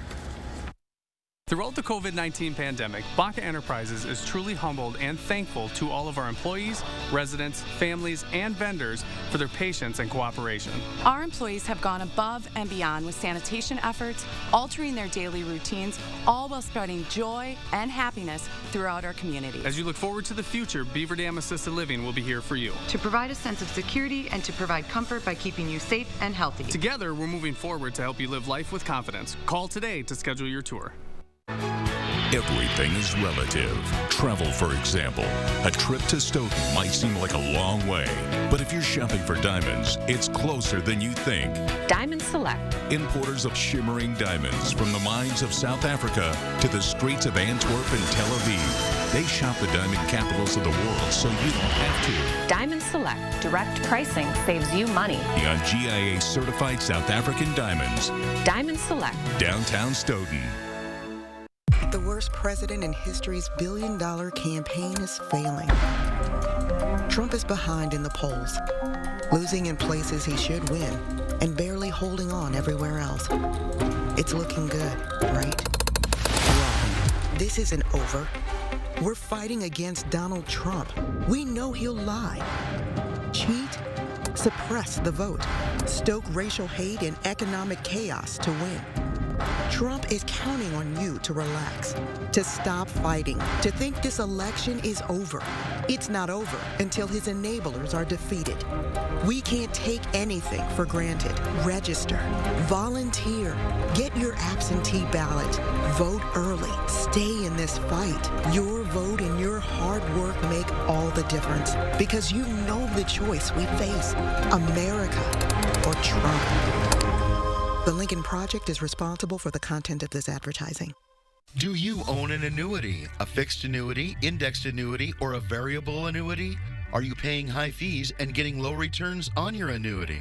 Throughout the COVID-19 pandemic, Baca Enterprises is truly humbled and thankful to all of our employees, residents, families, and vendors for their patience and cooperation. Our employees have gone above and beyond with sanitation efforts, altering their daily routines, all while spreading joy and happiness throughout our community. As you look forward to the future, Beaver Dam Assisted Living will be here for you. To provide a sense of security and to provide comfort by keeping you safe and healthy. Together, we're moving forward to help you live life with confidence. Call today to schedule your tour. Everything is relative. Travel, for example. A trip to Stoughton might seem like a long way, but if you're shopping for diamonds, it's closer than you think. Diamond Select. Importers of shimmering diamonds from the mines of South Africa to the streets of Antwerp and Tel Aviv. They shop the diamond capitals of the world so you don't have to. Diamond Select. Direct pricing saves you money. On GIA certified South African diamonds. Diamond Select. Downtown Stoughton. The worst president in history's billion-dollar campaign is failing. Trump is behind in the polls, losing in places he should win, and barely holding on everywhere else. It's looking good, right? Wrong. This isn't over. We're fighting against Donald Trump. We know he'll lie, cheat, suppress the vote, stoke racial hate and economic chaos to win. Trump is counting on you to relax, to stop fighting, to think this election is over. It's not over until his enablers are defeated. We can't take anything for granted. Register, volunteer, get your absentee ballot, vote early, stay in this fight. Your vote and your hard work make all the difference because you know the choice we face, America or Trump. The Lincoln Project is responsible for the content of this advertising. Do you own an annuity, a fixed annuity, indexed annuity, or a variable annuity? Are you paying high fees and getting low returns on your annuity?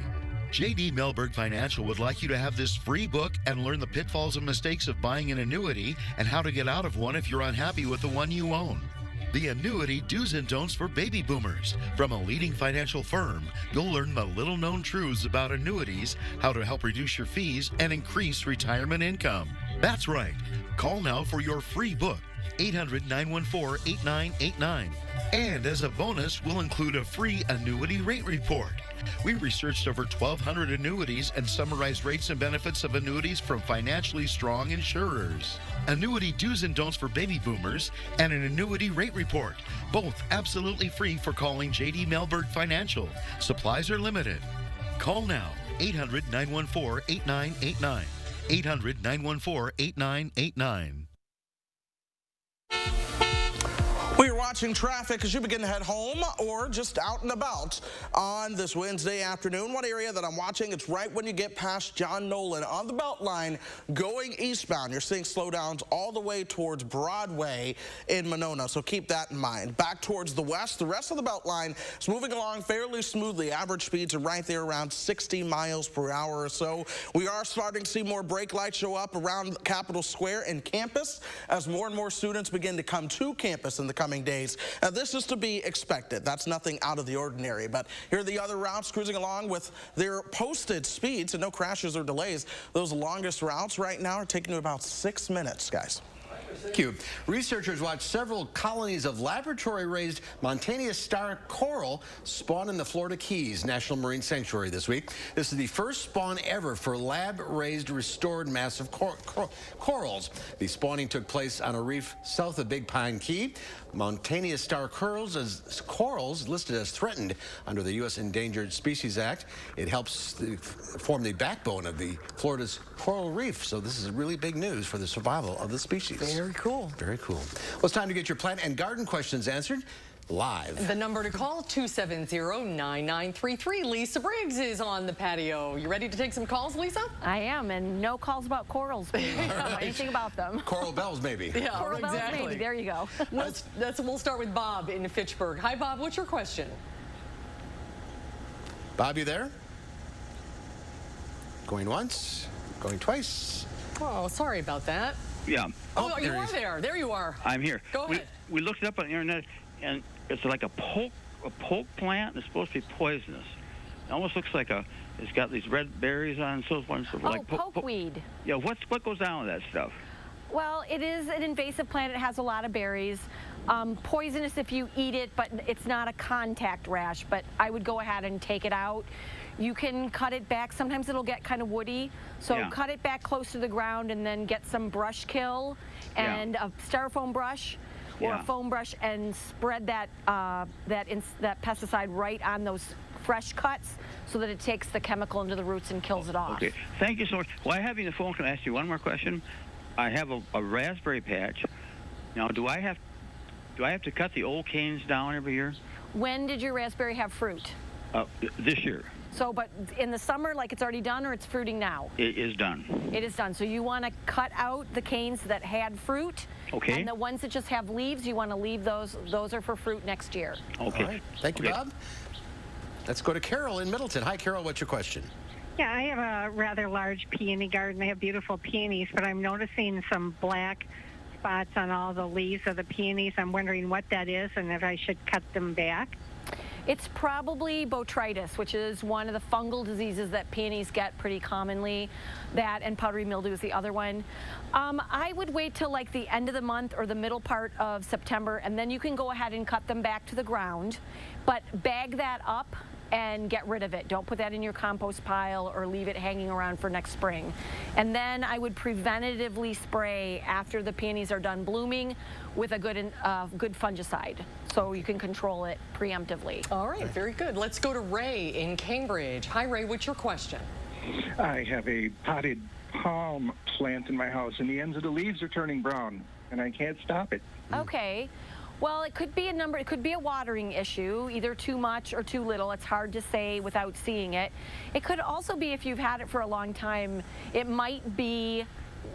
J.D. Mellberg Financial would like you to have this free book and learn the pitfalls and mistakes of buying an annuity and how to get out of one if you're unhappy with the one you own. The Annuity Do's and Don'ts for Baby Boomers. From a leading financial firm, you'll learn the little-known truths about annuities, how to help reduce your fees, and increase retirement income. That's right. Call now for your free book, 800-914-8989. And as a bonus, we'll include a free annuity rate report. We researched over 1,200 annuities and summarized rates and benefits of annuities from financially strong insurers. Annuity Do's and Don'ts for Baby Boomers and an annuity rate report. Both absolutely free for calling J.D. Mellberg Financial. Supplies are limited. Call now, 800-914-8989. 800-914-8989. We are watching traffic as you begin to head home or just out and about on this Wednesday afternoon. One area that I'm watching, it's right when you get past John Nolan on the Beltline going eastbound. You're seeing slowdowns all the way towards Broadway in Monona, so keep that in mind. Back towards the west, the rest of the Beltline is moving along fairly smoothly. Average speeds are right there around 60 miles per hour or so. We are starting to see more brake lights show up around Capitol Square and campus as more and more students begin to come to campus in the coming days. This is to be expected. That's nothing out of the ordinary. But here are the other routes cruising along with their posted speeds and no crashes or delays. Those longest routes right now are taking about 6 minutes, guys. Thank you. Researchers watched several colonies of laboratory-raised Montana star coral spawn in the Florida Keys National Marine Sanctuary this week. This is the first spawn ever for lab-raised restored massive corals. The spawning took place on a reef south of Big Pine Key. Montana star corals listed as threatened under the U.S. Endangered Species Act. It helps form the backbone of the Florida's coral reef. So this is really big news for the survival of the species. Very cool. Very cool. Well, it's time to get your plant and garden questions answered live. The number to call, 270-9933. Lisa Briggs is on the patio. You ready to take some calls, Lisa? I am, and no calls about corals, please. I don't know anything about them. Coral bells, maybe. Yeah, Coral exactly. bells, maybe. There you go. We'll start with Bob in Fitchburg. Hi, Bob. What's your question? Bob, you there? Going once, going twice. Oh, sorry about that. Yeah. Oh, you are there. There you are. I'm here. Go ahead. We looked it up on the internet, and it's like a poke plant. It's supposed to be poisonous. It almost looks like it's got these red berries on, so forth. Like pokeweed. Yeah. What goes down with that stuff? Well, it is an invasive plant. It has a lot of berries. Poisonous if you eat it, but it's not a contact rash. But I would go ahead and take it out. You can cut it back. Sometimes it'll get kind of woody. So cut it back close to the ground and then get some brush kill and a styrofoam brush or a foam brush and spread that pesticide right on those fresh cuts so that it takes the chemical into the roots and kills it off. Okay. Thank you so much. While I have you on the phone, can I ask you one more question? I have a raspberry patch. Now, do I have to cut the old canes down every year? When did your raspberry have fruit? This year. So, but in the summer, like it's already done, or it's fruiting now? It is done. It is done. So you want to cut out the canes that had fruit. Okay. And the ones that just have leaves, you want to leave those. Those are for fruit next year. Okay. All right. Thank you, Bob. Let's go to Carol in Middleton. Hi, Carol. What's your question? Yeah, I have a rather large peony garden. I have beautiful peonies, but I'm noticing some black spots on all the leaves of the peonies. I'm wondering what that is and if I should cut them back. It's probably botrytis, which is one of the fungal diseases that peonies get pretty commonly. That and powdery mildew is the other one. I would wait till like the end of the month or the middle part of September, and then you can go ahead and cut them back to the ground. But bag that up and get rid of it. Don't put that in your compost pile or leave it hanging around for next spring. And then I would preventatively spray after the peonies are done blooming with a good fungicide, so you can control it preemptively. All right, very good. Let's go to Ray in Cambridge. Hi, Ray, what's your question? I have a potted palm plant in my house, and the ends of the leaves are turning brown, and I can't stop it. Okay. Well, it could be it could be a watering issue, either too much or too little. It's hard to say without seeing it. It could also be, if you've had it for a long time, it might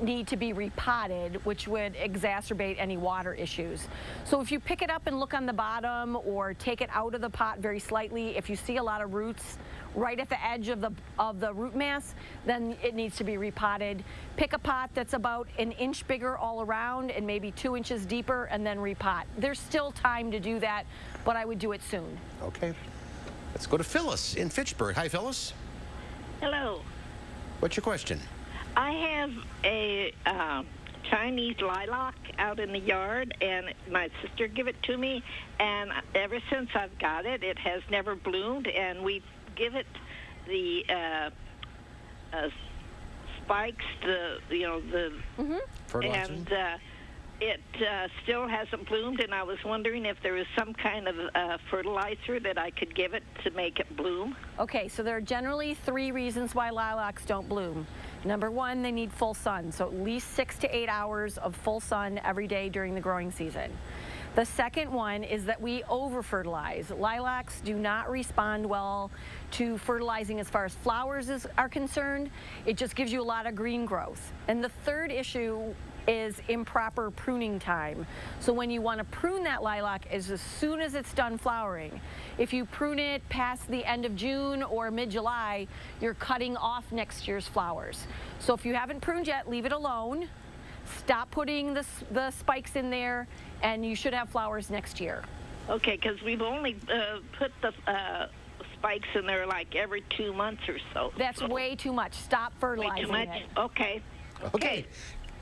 need to be repotted, which would exacerbate any water issues. So if you pick it up and look on the bottom or take it out of the pot very slightly, if you see a lot of roots right at the edge of the root mass, then it needs to be repotted. Pick a pot that's about an inch bigger all around and maybe 2 inches deeper, and then repot. There's still time to do that, but I would do it soon. Okay. Let's go to Phyllis in Fitchburg. Hi, Phyllis. Hello. What's your question? I have a Chinese lilac out in the yard, and my sister gave it to me, and ever since I've got it, it has never bloomed, and we give it the spikes, fertilizer? and it still hasn't bloomed, and I was wondering if there was some kind of fertilizer that I could give it to make it bloom. Okay, so there are generally 3 reasons why lilacs don't bloom. Number 1, they need full sun, so at least 6 to 8 hours of full sun every day during the growing season. The second one is that we over-fertilize. Lilacs do not respond well to fertilizing as far as flowers are concerned. It just gives you a lot of green growth. And the third issue is improper pruning time. So when you want to prune that lilac is as soon as it's done flowering. If you prune it past the end of June or mid-July, you're cutting off next year's flowers. So if you haven't pruned yet, leave it alone. Stop putting the spikes in there, and you should have flowers next year. Okay, because we've only put the spikes in there like every 2 months or so. That's way too much. Stop fertilizing way too much? it. Okay. Okay.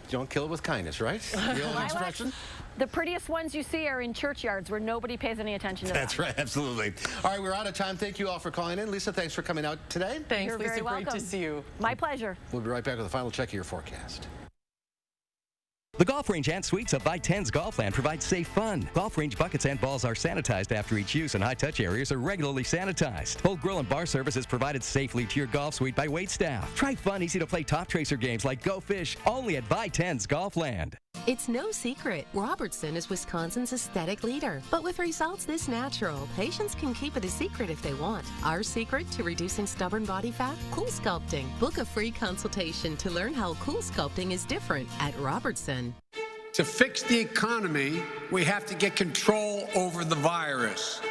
Don't kill it with kindness, right? The old expression? The prettiest ones you see are in churchyards where nobody pays any attention to them. That's right, absolutely. All right, we're out of time. Thank you all for calling in. Lisa, thanks for coming out today. Thanks, You're Lisa. very welcome. Great to see you. My pleasure. We'll be right back with a final check of your forecast. The golf range and suites of By10's Golfland provide safe fun. Golf range buckets and balls are sanitized after each use, and high-touch areas are regularly sanitized. Full grill and bar service is provided safely to your golf suite by wait staff. Try fun, easy-to-play top tracer games like Go Fish, only at By10's Golfland. It's no secret, Robertson is Wisconsin's aesthetic leader. But with results this natural, patients can keep it a secret if they want. Our secret to reducing stubborn body fat? Cool Sculpting. Book a free consultation to learn how Cool Sculpting is different at Robertson. To fix the economy, we have to get control over the virus.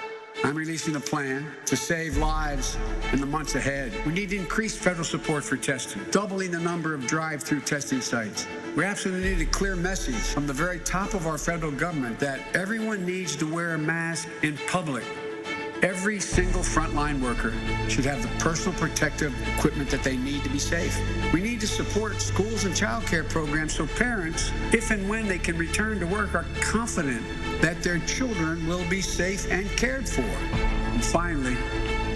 I'm releasing a plan to save lives in the months ahead. We need increased federal support for testing, doubling the number of drive-through testing sites. We absolutely need a clear message from the very top of our federal government that everyone needs to wear a mask in public. Every single frontline worker should have the personal protective equipment that they need to be safe. We need to support schools and child care programs so parents, if and when they can return to work, are confident that their children will be safe and cared for. And finally,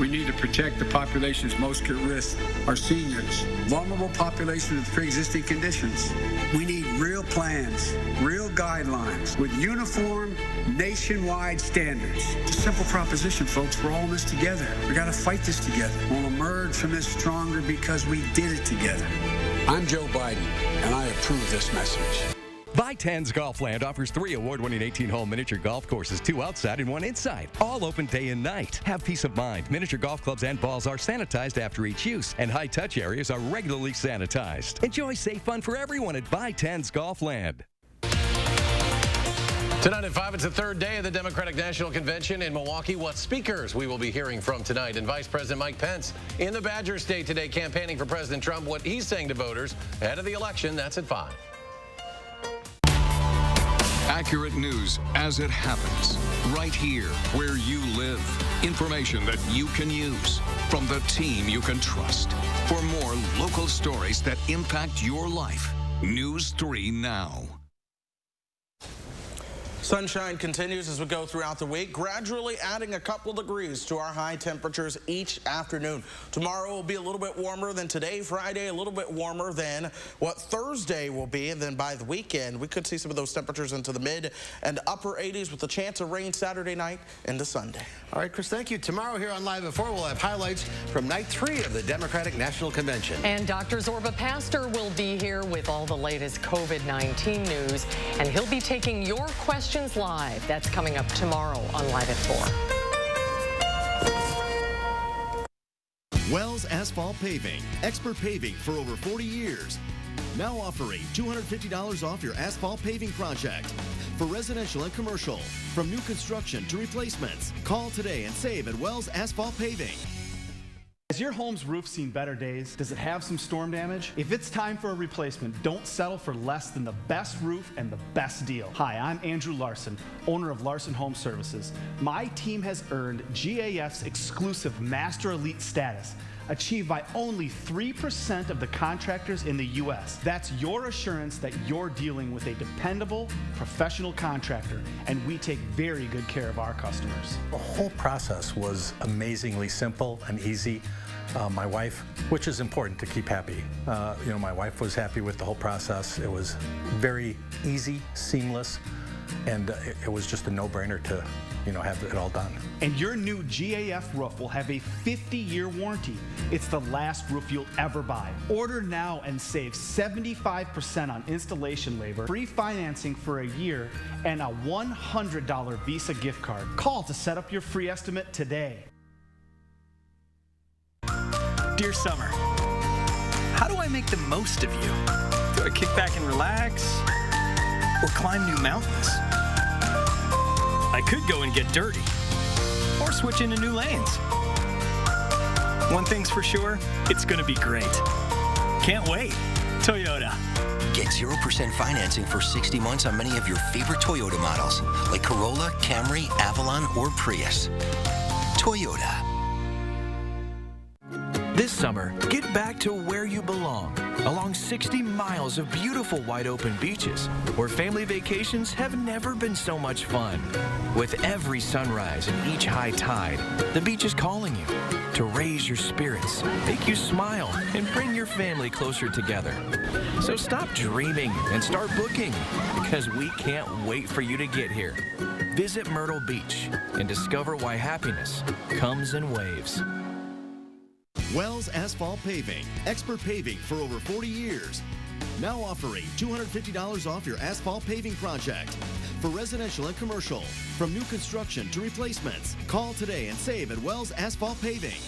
we need to protect the populations most at risk, our seniors, vulnerable populations with pre-existing conditions. We need real plans, real guidelines with uniform nationwide standards. It's a simple proposition, folks. We're all in this together. We got to fight this together. We'll emerge from this stronger because we did it together. I'm Joe Biden, and I approve this message. By10's Golfland offers 3 award-winning 18-hole miniature golf courses, 2 outside and 1 inside, all open day and night. Have peace of mind. Miniature golf clubs and balls are sanitized after each use, and high-touch areas are regularly sanitized. Enjoy safe fun for everyone at By10's Golfland. Tonight at 5, it's the 3rd day of the Democratic National Convention in Milwaukee. What speakers we will be hearing from tonight. And Vice President Mike Pence in the Badger State today campaigning for President Trump. What he's saying to voters ahead of the election, that's at 5. Accurate news as it happens, right here where you live. Information that you can use from the team you can trust. For more local stories that impact your life, News 3 Now. Sunshine continues as we go throughout the week, gradually adding a couple degrees to our high temperatures each afternoon. Tomorrow will be a little bit warmer than today. Friday, a little bit warmer than what Thursday will be. And then by the weekend, we could see some of those temperatures into the mid and upper 80s with a chance of rain Saturday night into Sunday. All right, Chris, thank you. Tomorrow here on Live at 4, we'll have highlights from night 3 of the Democratic National Convention. And Dr. Zorba Pastor will be here with all the latest COVID-19 news, and he'll be taking your questions live. That's coming up tomorrow on Live at 4. Wells Asphalt Paving, expert paving for over 40 years. Now offering $250 off your asphalt paving project for residential and commercial. From new construction to replacements. Call today and save at Wells Asphalt Paving. Has your home's roof seen better days? Does it have some storm damage? If it's time for a replacement, don't settle for less than the best roof and the best deal. Hi, I'm Andrew Larson, owner of Larson Home Services. My team has earned GAF's exclusive Master Elite status, achieved by only 3% of the contractors in the U.S. That's your assurance that you're dealing with a dependable, professional contractor, and we take very good care of our customers. The whole process was amazingly simple and easy. My wife, which is important to keep happy, my wife was happy with the whole process. It was very easy, seamless, and it was just a no-brainer to have it all done. And your new GAF roof will have a 50-year warranty. It's the last roof you'll ever buy. Order now and save 75% on installation labor, free financing for a year, and a $100 Visa gift card. Call to set up your free estimate today. Dear Summer, how do I make the most of you? Do I kick back and relax? Or climb new mountains? I could go and get dirty, or switch into new lanes. One thing's for sure, it's gonna be great. Can't wait. Toyota. Get 0% financing for 60 months on many of your favorite Toyota models, like Corolla, Camry, Avalon, or Prius. Toyota. This summer, get back to where you belong, along 60 miles of beautiful wide-open beaches, where family vacations have never been so much fun. With every sunrise and each high tide, the beach is calling you to raise your spirits, make you smile, and bring your family closer together. So stop dreaming and start booking, because we can't wait for you to get here. Visit Myrtle Beach and discover why happiness comes in waves. Wells Asphalt Paving, expert paving for over 40 years. Now offering $250 off your asphalt paving project for residential and commercial. From new construction to replacements. Call today and save at Wells Asphalt Paving.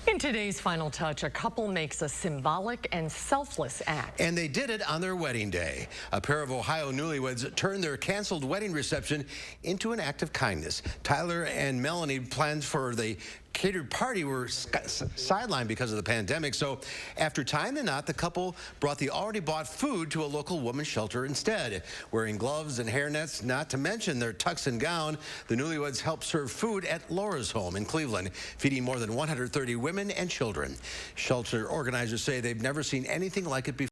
In today's Final Touch, a couple makes a symbolic and selfless act. And they did it on their wedding day. A pair of Ohio newlyweds turned their canceled wedding reception into an act of kindness. Tyler and Melanie planned for the catered party were sidelined because of the pandemic. So after tying the knot, the couple brought the already bought food to a local women's shelter instead. Wearing gloves and hairnets, not to mention their tux and gown, the newlyweds helped serve food at Laura's home in Cleveland, feeding more than 130 women and children. Shelter organizers say they've never seen anything like it before.